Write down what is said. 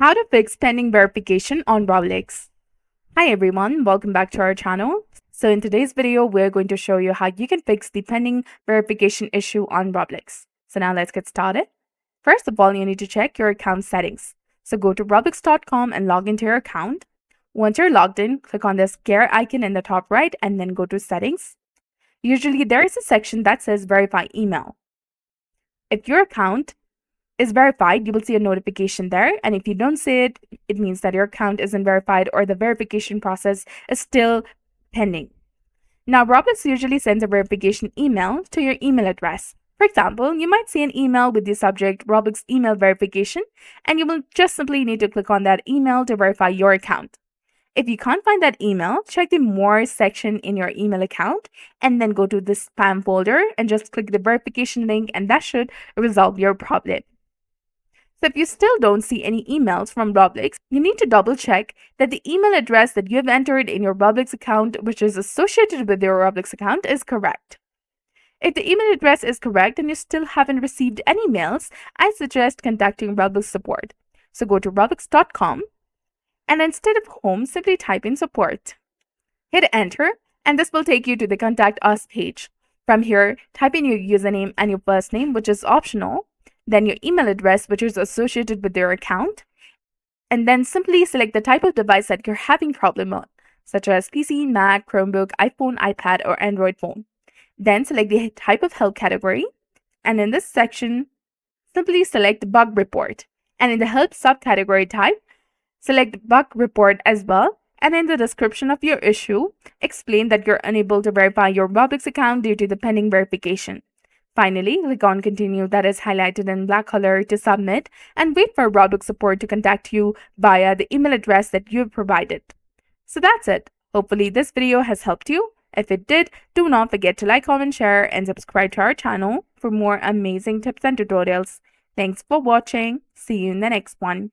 How to fix pending verification on Roblox. Hi everyone, welcome back to our channel. So in today's video, we're going to show you how you can fix the pending verification issue on Roblox. So now let's get started. First of all, you need to check your account settings. So go to roblox.com and log into your account. Once you're logged in, click on this gear icon in the top right and then go to settings. Usually there is a section that says verify email. If your account is verified, you will see a notification there. And if you don't see it, it means that your account isn't verified or the verification process is still pending. Now, Roblox usually sends a verification email to your email address. For example, you might see an email with the subject Roblox email verification, and you will just simply need to click on that email to verify your account. If you can't find that email, check the More section in your email account and then go to the spam folder and just click the verification link, and that should resolve your problem. So if you still don't see any emails from Roblox, you need to double check that the email address that you have entered in your Roblox account, which is associated with your Roblox account, is correct. If the email address is correct and you still haven't received any mails, I suggest contacting Roblox support. So go to roblox.com and instead of home, simply type in support. Hit enter and this will take you to the contact us page. From here, type in your username and your first name, which is optional, then your email address, which is associated with your account, and then simply select the type of device that you're having problem on, such as PC, Mac, Chromebook, iPhone, iPad, or Android phone. Then select the type of help category, and in this section, simply select bug report. And in the help subcategory type, select bug report as well. And in the description of your issue, explain that you're unable to verify your Roblox account due to the pending verification. Finally, click on Continue, that is highlighted in black color, to submit, and wait for Roblox support to contact you via the email address that you have provided. So that's it. Hopefully this video has helped you. If it did, do not forget to like, comment, share, and subscribe to our channel for more amazing tips and tutorials. Thanks for watching. See you in the next one.